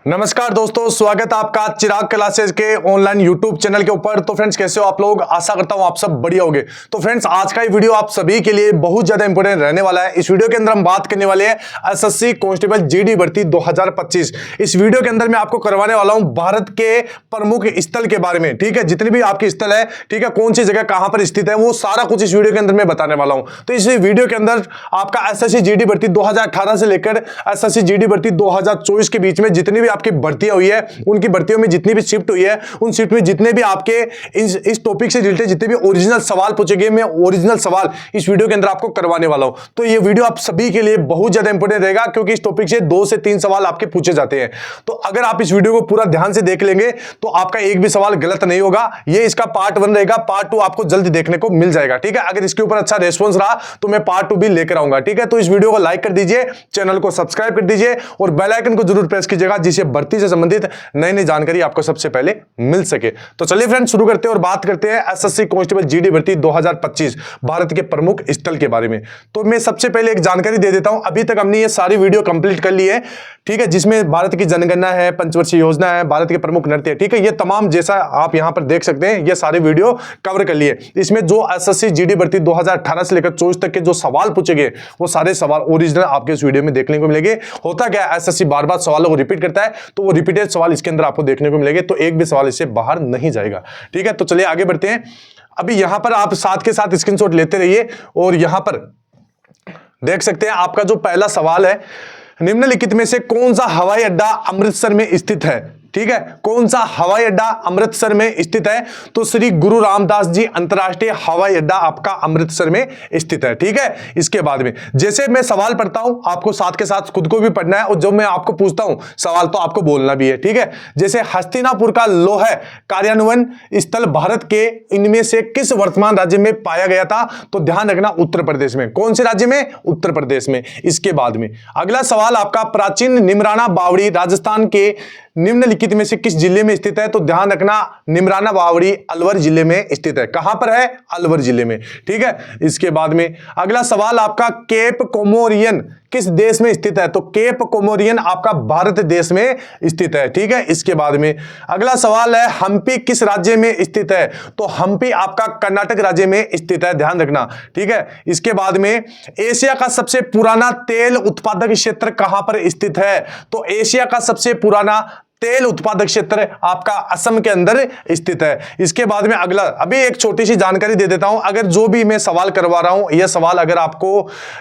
नमस्कार दोस्तों, स्वागत है आपका चिराग क्लासेस के ऑनलाइन यूट्यूब चैनल के ऊपर। तो फ्रेंड्स, कैसे हो आप लोग? आशा करता हूं आप सब बढ़िया होंगे। तो फ्रेंड्स, आज का ये वीडियो आप सभी के लिए बहुत ज्यादा इंपॉर्टेंट रहने वाला है। इस वीडियो के अंदर हम बात करने वाले हैं एसएससी कांस्टेबल जीडी भर्ती 2025। इस वीडियो के अंदर मैं आपको करवाने वाला हूं भारत के प्रमुख स्थल के बारे में। ठीक है, जितनी भी आपकी स्थल है, ठीक है, कौन सी जगह कहां पर स्थित है, वो सारा कुछ इस वीडियो के अंदर मैं बताने वाला हूं। तो इस वीडियो के अंदर आपका एसएससी जीडी भर्ती 2018 से लेकर एसएससी जीडी भर्ती 2024 के बीच में जितनी भी आपकी भर्तियां हुई है, उनकी भर्तियों में जितनी भी शिफ्ट हुई है, उन शिफ्ट में जितने भी आपके इस टॉपिक से रिलेटेड जितने भी ओरिजिनल सवाल पूछे गए, मैं ओरिजिनल सवाल इस वीडियो के अंदर आपको करवाने वाला हूं। तो ये वीडियो आप सभी के लिए बहुत ज्यादा इंपॉर्टेंट रहेगा, क्योंकि इस टॉपिक से 2 से 3 सवाल आपके पूछे जाते हैं। तो अगर आप इस वीडियो को पूरा ध्यान से देख लेंगे तो आपका एक भी सवाल गलत नहीं होगा। ये इसका पार्ट 1 रहेगा, पार्ट 2 आपको जल्दी देखने को मिल जाएगा। ठीक है, अगर इसके ऊपर अच्छा रेस्पॉन्स रहा तो मैं पार्ट 2 भी लेकर आऊंगा। ठीक है, तो इस वीडियो को लाइक कर दीजिए, चैनल को सब्सक्राइब कर दीजिए और बेल आइकन को जरूर प्रेस कीजिएगा, जिससे भर्ती से संबंधित नई नई जानकारी आपको सबसे पहले मिल सके। तो चलिए फ्रेंड्स, शुरू करते हैं और बात करते हैं एसएससी कांस्टेबल जीडी भर्ती 2025 भारत के प्रमुख स्थल के बारे में। तो मैं सबसे पहले एक जानकारी दे देता हूं। अभी तक हमने ये सारी वीडियो कंप्लीट कर ली है, ठीक है, जिसमें भारत की जनगणना है, पंचवर्षीय योजना है, भारत के प्रमुख नृत्य, ठीक है, ये तमाम जैसा आप यहां पर देख सकते हैं, ये सारे वीडियो कवर कर लिए। इसमें जो एसएससी जीडी भर्ती 2018 से लेकर 24 तक के जो सवाल पूछे गए, वो सारे सवाल ओरिजिनल आपके इस वीडियो में देखने को मिलेंगे। होता क्या है, एसएससी बार बार सवालों को रिपीट करता है, तो वो रिपीटेड सवाल इसके अंदर आपको देखने को मिलेंगे, तो एक भी सवाल इससे बाहर नहीं जाएगा। ठीक है, तो चलिए आगे बढ़ते हैं। अभी यहां पर आप साथ के साथ स्क्रीनशॉट लेते रहिए और यहां पर देख सकते हैं आपका जो पहला सवाल है, निम्नलिखित में से कौन सा हवाई अड्डा अमृतसर में स्थित है? ठीक है, कौन सा हवाई अड्डा अमृतसर में स्थित है? तो श्री गुरु रामदास जी अंतरराष्ट्रीय हवाई अड्डा आपका अमृतसर में स्थित है। ठीक है, इसके बाद में जैसे मैं सवाल पढ़ता हूं, आपको साथ के साथ खुद को भी पढ़ना है, और जब मैं आपको पूछता हूं सवाल तो आपको बोलना भी है। ठीक है, जैसे हस्तिनापुर का लौह कार्यान्वयन स्थल भारत के इनमें से किस वर्तमान राज्य में पाया गया था? तो ध्यान रखना, उत्तर प्रदेश में। कौन से राज्य में? उत्तर प्रदेश में। इसके बाद में अगला सवाल आपका, प्राचीन निमराना बावड़ी राजस्थान के निम्नलिखित में से किस जिले में स्थित है? तो ध्यान रखना, निमराना बावड़ी अलवर जिले में स्थित है। कहां पर है? अलवर जिले में। ठीक है, इसके बाद में अगला सवाल आपका, केप कोमोरियन किस देश में स्थित है? तो केप कोमोरियन आपका भारत देश में स्थित है। ठीक है, इसके बाद में अगला सवाल है, हम्पी किस राज्य में स्थित है? तो हम्पी आपका कर्नाटक राज्य में स्थित है, ध्यान रखना। ठीक है, इसके बाद में एशिया का सबसे पुराना तेल उत्पादक क्षेत्र कहां पर स्थित है? तो एशिया का सबसे पुराना तेल उत्पादक क्षेत्र आपका असम के अंदर स्थित है। इसके बाद में अगला, अभी एक छोटी सी जानकारी दे देता हूं। अगर जो भी मैं सवाल करवा रहा हूं, यह सवाल अगर आपको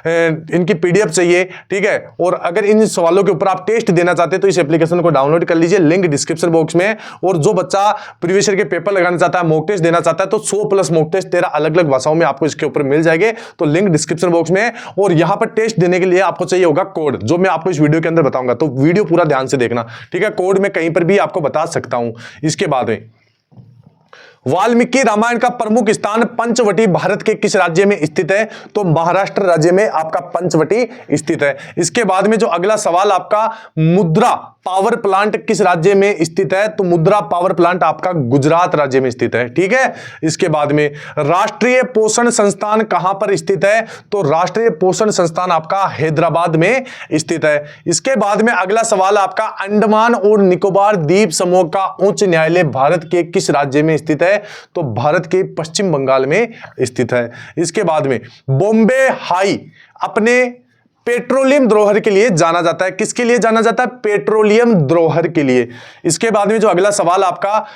इनकी पीडीएफ चाहिए, ठीक है, और अगर इन सवालों के ऊपर आप टेस्ट देना चाहते हैं तो इस एप्लीकेशन को डाउनलोड कर लीजिए, लिंक डिस्क्रिप्शन बॉक्स में। और जो बच्चा प्रीवियस ईयर के पेपर लगाना चाहता है, मॉक टेस्ट देना चाहता है, तो 100+ मॉक टेस्ट 13 अलग अलग भाषाओं में आपको इसके ऊपर मिल जाएंगे, तो लिंक डिस्क्रिप्शन बॉक्स में। और यहां पर टेस्ट देने के लिए आपको चाहिए होगा कोड, जो मैं आपको इस वीडियो के अंदर बताऊंगा, तो वीडियो पूरा ध्यान से देखना। ठीक है, कोड कहीं पर भी आपको बता सकता हूं। इसके बाद में वाल्मीकि रामायण का प्रमुख स्थान पंचवटी भारत के किस राज्य में स्थित है? तो महाराष्ट्र राज्य में आपका पंचवटी स्थित है। इसके बाद में जो अगला सवाल आपका, मुद्रा पावर प्लांट किस राज्य में स्थित है? तो मुद्रा पावर प्लांट आपका गुजरात राज्य में स्थित है। ठीक है, इसके बाद में राष्ट्रीय पोषण संस्थान कहां पर स्थित है? तो राष्ट्रीय पोषण संस्थान आपका हैदराबाद में स्थित है। इसके बाद में अगला सवाल आपका, अंडमान और निकोबार द्वीप समूह का उच्च न्यायालय भारत के किस राज्य में स्थित है? तो भारत के पश्चिम बंगाल में स्थित है। इसके बाद में बॉम्बे हाई अपने पेट्रोलियम धरोहर के लिए जाना जाता है। किसके लिए जाना जाता है? पेट्रोलियम धरोहर के लिए। इसके बाद में जो अगला सवाल आपका,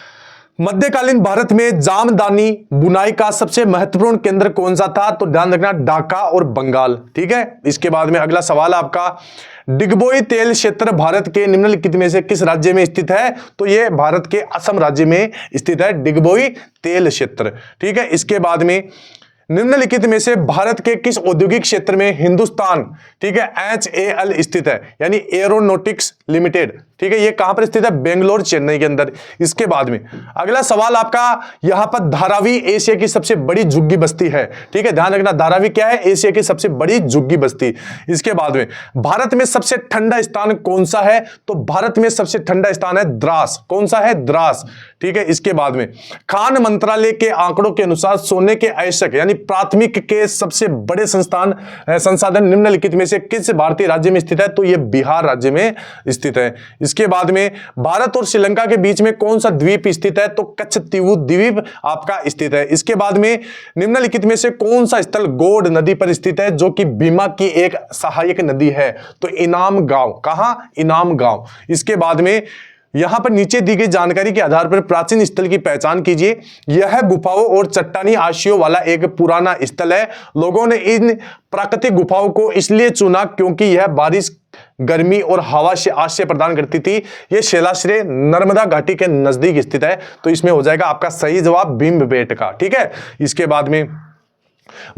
मध्यकालीन भारत में जामदानी बुनाई का सबसे महत्वपूर्ण केंद्र कौन सा था? तो ध्यान रखना, ढाका और बंगाल। ठीक है, इसके बाद में अगला सवाल आपका, डिगबोई तेल क्षेत्र भारत के निम्नलिखित में से किस राज्य में स्थित है? तो यह भारत के असम राज्य में स्थित है, डिगबोई तेल क्षेत्र। ठीक है, इसके बाद में निम्नलिखित में से भारत के किस औद्योगिक क्षेत्र में हिंदुस्तान, ठीक है, HAL स्थित है, यानी एरोनॉटिक्स लिमिटेड? ठीक है, ये कहां पर स्थित है? बेंगलोर चेन्नई के अंदर। इसके बाद में अगला सवाल आपका, यहां पर धारावी एशिया की सबसे बड़ी झुग्गी बस्ती है। ठीक है, ध्यान रखना, धारावी क्या है? एशिया की सबसे बड़ी झुग्गी बस्ती। इसके बाद में भारत में सबसे ठंडा स्थान कौन सा है? तो भारत में सबसे ठंडा स्थान है द्रास। कौन सा है? द्रास। ठीक है, इसके बाद में खान मंत्रालय के आंकड़ों के अनुसार सोने के आवश्यक यानी प्राथमिक के सबसे बड़े संसाधन निम्नलिखित में से किस भारतीय राज्य में स्थित है? तो यह बिहार राज्य में स्थित है। इसके बाद में भारत और श्रीलंका के बीच में कौन सा द्वीप स्थित है? तो कच्छतीवु द्वीप आपका स्थित है। इसके बाद में निम्नलिखित में से कौन सा स्थल गौड़ नदी पर स्थित है जो कि बीमा की एक सहायक नदी है? तो इनाम गांव। कहां? इनाम गांव। इसके बाद में यहां पर नीचे दी गई जानकारी के आधार पर प्राचीन स्थल की पहचान कीजिए। यह गुफाओं और चट्टानी आशियों वाला एक पुराना स्थल है। लोगों ने इन प्राकृतिक गुफाओं को इसलिए चुना क्योंकि यह बारिश, गर्मी और हवा से आश्रय प्रदान करती थी। यह शैलाश्रय नर्मदा घाटी के नजदीक स्थित है। तो इसमें हो जाएगा आपका सही जवाब भीमबेटका। ठीक है। इसके बाद में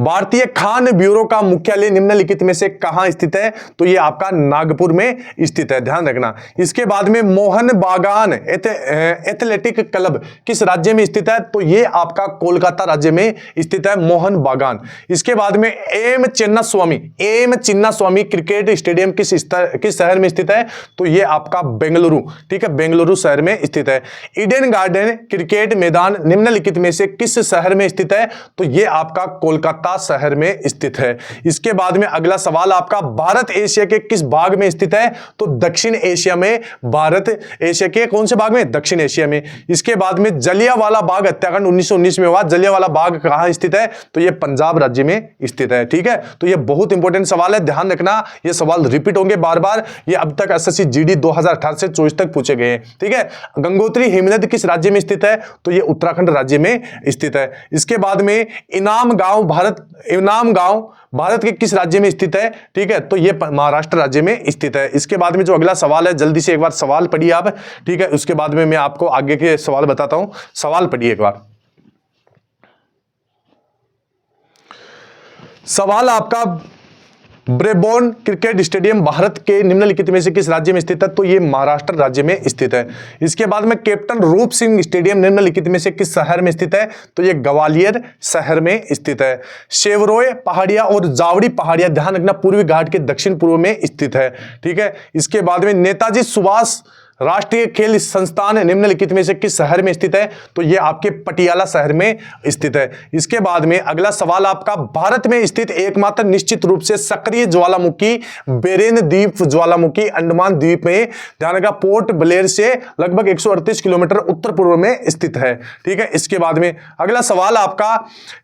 भारतीय खान ब्यूरो का मुख्यालय निम्नलिखित में से कहां स्थित है? तो यह आपका नागपुर में स्थित है, ध्यान रखना। इसके बाद में मोहन बागान एथलेटिक क्लब किस राज्य में स्थित है? तो यह आपका कोलकाता राज्य में स्थित है, मोहन बागान। इसके बाद में एम चिन्नास्वामी क्रिकेट स्टेडियम किस शहर में स्थित है? तो यह आपका बेंगलुरु, ठीक है, बेंगलुरु शहर में स्थित है। ईडन गार्डन क्रिकेट मैदान निम्नलिखित में से किस शहर में स्थित है? तो यह आपका कोलकाता शहर में स्थित है। इसके बाद में अगला सवाल आपका, भारत एशिया के किस भाग में स्थित है? तो दक्षिण एशिया में। भारत एशिया के कौन से भाग में? दक्षिण एशिया में। इसके बाद में जलियांवाला बाग हत्याकांड 1919 में हुआ। जलियांवाला बाग कहां स्थित है? तो यह पंजाब राज्य में स्थित है। ठीक है। तो यह बहुत इंपॉर्टेंट सवाल है, ध्यान रखना। यह सवाल रिपीट होंगे बार बार। यह अब तक एसएससी जीडी 2018 से 24 तक पूछे गए हैं। ठीक है। गंगोत्री हिमनद किस राज्य में स्थित है? तो यह उत्तराखंड राज्य में स्थित है। इसके बाद में इनाम गांव भारत के किस राज्य में स्थित है? ठीक है। तो यह महाराष्ट्र राज्य में स्थित है। इसके बाद में जो अगला सवाल है, जल्दी से एक बार सवाल पढ़िए आप। ठीक है। उसके बाद में मैं आपको आगे के सवाल बताता हूं। सवाल पढ़िए एक बार। सवाल आपका, ब्रेबोर्न क्रिकेट स्टेडियम भारत के निम्नलिखित में से किस राज्य में स्थित है? तो यह महाराष्ट्र राज्य में स्थित है। इसके बाद में कैप्टन रूप सिंह स्टेडियम निम्नलिखित में से किस शहर में स्थित है? तो यह ग्वालियर शहर में स्थित है। शेवरोय पहाड़ियां और जावड़ी पहाड़ियां, ध्यान रखना, पूर्वी घाट के दक्षिण पूर्व में स्थित है। ठीक है। इसके बाद में नेताजी सुभाष राष्ट्रीय खेल संस्थान निम्नलिखित में से किस शहर में स्थित है? तो यह आपके पटियाला शहर में स्थित है। इसके बाद में अगला सवाल आपका, भारत में स्थित एकमात्र निश्चित रूप से सक्रिय ज्वालामुखी बेरेन द्वीप ज्वालामुखी अंडमान द्वीप में, ध्यान रखना, पोर्ट ब्लेयर से लगभग 138 किलोमीटर उत्तर पूर्व में स्थित है। ठीक है। इसके बाद में अगला सवाल आपका,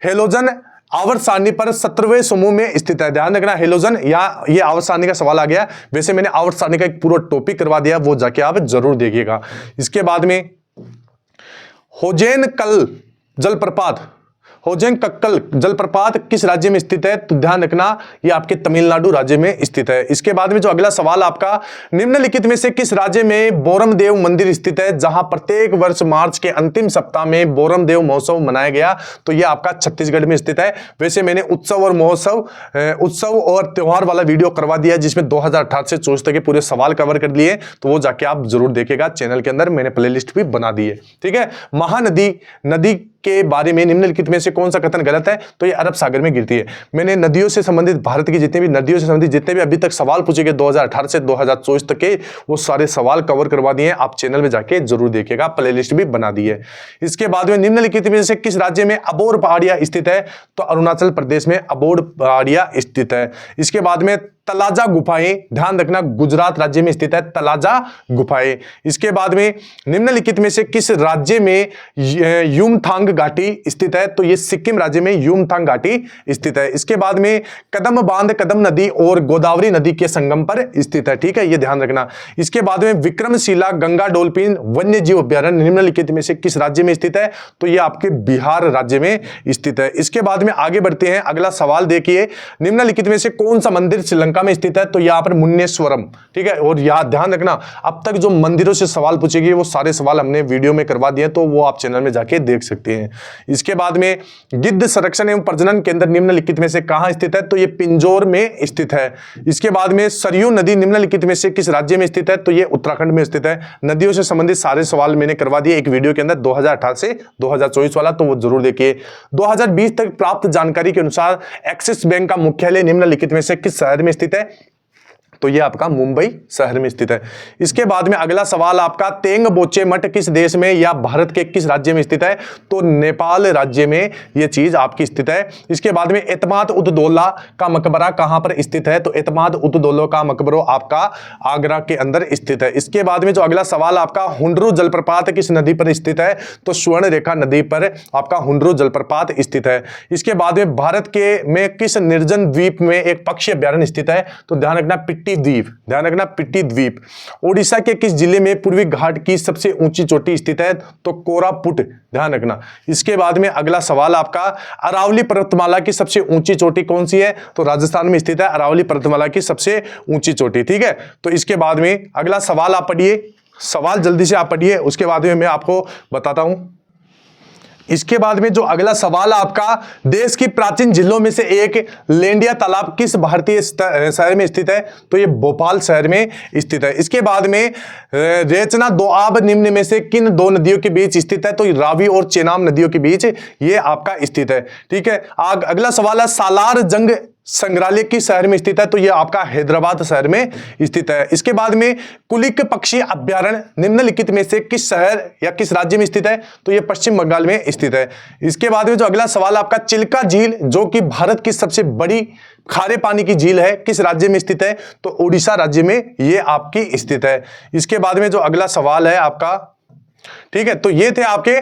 हेलोजन आवर्त सारणी पर 17वें समूह में स्थित है। ध्यान रखना, हेलोजन या ये आवर्त सारणी का सवाल आ गया। वैसे मैंने आवर्त सारणी का एक पूरा टॉपिक करवा दिया, वो जाके आप जरूर देखिएगा। इसके बाद में होजेनकल जलप्रपात किस राज्य में स्थित है? तो ध्यान रखना, ये आपके तमिलनाडु राज्य में स्थित है। इसके बाद में जो अगला सवाल आपका, निम्नलिखित में से किस राज्य में बोरमदेव मंदिर स्थित है जहां प्रत्येक वर्ष मार्च के अंतिम सप्ताह में बोरमदेव महोत्सव मनाया गया? तो यह आपका छत्तीसगढ़ में स्थित है। वैसे मैंने उत्सव और त्योहार वाला वीडियो करवा दिया जिसमें 2018 से 24 तक के पूरे सवाल कवर कर लिए, तो वो जाके आप जरूर देखेगा। चैनल के अंदर मैंने प्लेलिस्ट भी बना दी है। ठीक है। महानदी के बारे में निम्नलिखित में से कौन सा कथन गलत है? तो ये अरब सागर में गिरती है। मैंने नदियों से संबंधित, भारत की जितने भी अभी तक सवाल पूछे गए 2018 से 2024 तक के, वो सारे सवाल कवर करवा दिए हैं। आप चैनल में जाके जरूर देखिएगा, प्लेलिस्ट भी बना दी है। इसके बाद में निम्नलिखित में से किस राज्य में अबोर पहाड़ियां स्थित है? तो अरुणाचल प्रदेश में अबोर पहाड़ियां स्थित है। इसके बाद में तलाजा गुफाएं, ध्यान रखना, गुजरात राज्य में स्थित है तलाजा गुफाएं। इसके बाद में निम्नलिखित में से किस राज्य में युमथांग घाटी स्थित है? तो यह सिक्किम राज्य में युमथांग घाटी स्थित है। इसके बाद में कदम बांध कदम नदी और गोदावरी नदी के संगम पर स्थित है। ठीक है, यह ध्यान रखना। इसके बाद में विक्रमशिला गंगा डॉल्फिन वन्य जीव अभ्यारण्य निम्नलिखित में से किस राज्य में स्थित है? तो यह आपके बिहार राज्य में स्थित है। इसके बाद में आगे बढ़ते हैं, अगला सवाल देखिए, निम्नलिखित में से कौन सा मंदिर श्रीलंका में स्थित है? तो यहां पर मुन्नेश्वरम। ठीक है, और यहां ध्यान रखना, अब तक जो मंदिरों से सवाल पूछेगी वो सारे सवाल हमने वीडियो में करवा दिए, तो वो आप चैनल में जाके देख सकते हैं। इसके बाद में गिद्ध संरक्षण एवं प्रजनन केंद्र निम्नलिखित में से कहां स्थित है? तो ये पिंजौर में स्थित है। इसके बाद में सरयू नदी निम्नलिखित में से किस राज्य में स्थित है? तो ये उत्तराखंड में स्थित है। नदियों से संबंधित सारे सवाल मैंने करवा दिए एक वीडियो के अंदर 2018 से 2024 वाला, तो वो जरूर देखिए। 2020 तक प्राप्त जानकारी के अनुसार एक्सिस बैंक का मुख्यालय निम्नलिखित में से किस शहर में स्थित है? तो ये आपका मुंबई शहर में स्थित है। इसके बाद में अगला सवाल आपका, तेंग बोचे मठ किस देश में या भारत के किस राज्य में स्थित है? तो नेपाल राज्य में ये चीज आपकी स्थित है। इसके बाद में एतमाद उद दौला का मकबरा कहां पर स्थित है? तो एतमाद उद दौला का मकबरा आपका आगरा के अंदर स्थित है। इसके बाद में जो अगला सवाल आपका, हुंडरू जलप्रपात किस नदी पर स्थित है? तो स्वर्ण रेखा नदी पर आपका हुंडरू जलप्रपात स्थित है। इसके बाद में भारत के में किस निर्जन द्वीप में एक पक्षी अभ्यारण्य स्थित है? तो ध्यान रखना पिट्टी द्वीप, ध्यान रखना पिट्टी द्वीप। ओडिशा के किस जिले में पूर्वी घाट की सबसे ऊंची चोटी स्थित है? तो कोरापुट, ध्यान रखना। इसके बाद में अगला सवाल आपका, अरावली पर्वतमाला की सबसे ऊंची चोटी कौन सी है? तो राजस्थान में स्थित है अरावली पर्वतमाला की सबसे ऊंची चोटी, ठीक है। तो इसके बाद में अगला सवाल आप पढ़िए, सवाल जल्दी से आप पढ़िए, उसके बाद में मैं आपको बताता हूं। इसके बाद में जो अगला सवाल आपका, देश की प्राचीन झीलों में से एक लेंडिया तालाब किस भारतीय शहर में स्थित है? तो ये भोपाल शहर में स्थित है। इसके बाद में रेचना दोआब निम्न में से किन दो नदियों के बीच स्थित है? तो रावी और चेनाब नदियों के बीच ये आपका स्थित है, ठीक है। अगला सवाल है, सालार जंग संग्रहालय किस शहर में स्थित है? तो यह आपका हैदराबाद शहर में स्थित है। इसके बाद में कुलिक पक्षी अभ्यारण्य निम्नलिखित में से किस शहर या किस राज्य में स्थित है? तो यह पश्चिम बंगाल में स्थित है। इसके बाद में जो अगला सवाल आपका, चिल्का झील जो कि भारत की सबसे बड़ी खारे पानी की झील है, किस राज्य में स्थित है? तो उड़ीसा राज्य में यह आपकी स्थित है। इसके बाद में जो अगला सवाल है आपका, ठीक है, तो ये थे आपके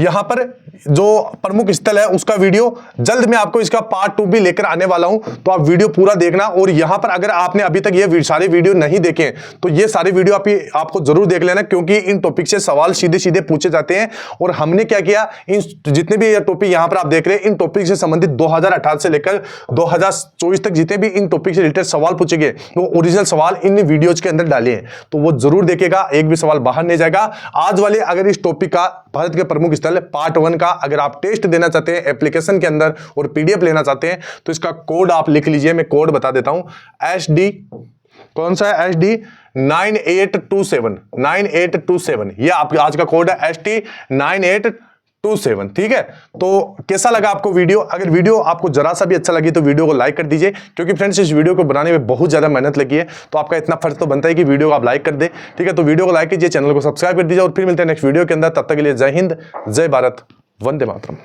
यहां पर जो प्रमुख स्थल है उसका वीडियो। जल्द मैं आपको इसका पार्ट 2 भी लेकर आने वाला हूं, तो आप वीडियो पूरा देखना। और यहां पर अगर आपने अभी तक ये सारे वीडियो नहीं देखे तो ये सारे वीडियो आपको जरूर देख लेना, क्योंकि इन टॉपिक से सवाल सीधे सीधे पूछे जाते हैं। और हमने क्या किया, इन जितने भी ये टॉपिक यहां पर आप देख रहे हैं, इन टॉपिक से संबंधित 2018 से लेकर 2024 तक जितने भी इन टॉपिक से रिलेटेड सवाल पूछे गए वो ओरिजिनल सवाल इन वीडियोज के अंदर डाले हैं, तो वो जरूर देखेगा, एक भी सवाल बाहर नहीं जाएगा। आज वाले अगर इस टॉपिक का भारत के प्रमुख स्थल पार्ट 1 का अगर आप टेस्ट देना चाहते हैं एप्लीकेशन के अंदर और पीडीएफ लेना चाहते हैं तो इसका कोड आप लिख लीजिए, मैं कोड बता देता हूं। SD कौन सा है? SD 9827 ये आपका आज का कोड है, ST 9827, ठीक है। तो कैसा लगा आपको वीडियो? अगर वीडियो आपको जरा सा भी अच्छा लगी तो वीडियो को लाइक कर दीजिए, क्योंकि फ्रेंड्स इस वीडियो को बनाने में बहुत ज्यादा मेहनत लगी है, तो आपका इतना फर्ज तो बनता है कि वीडियो को आप लाइक कर दे, ठीक है। तो वीडियो को लाइक कीजिए, चैनल को सब्सक्राइब कर दीजिए और फिर मिलते हैं नेक्स्ट वीडियो के अंदर। तब तक के लिए जय हिंद, जय भारत, वंदे मातरम।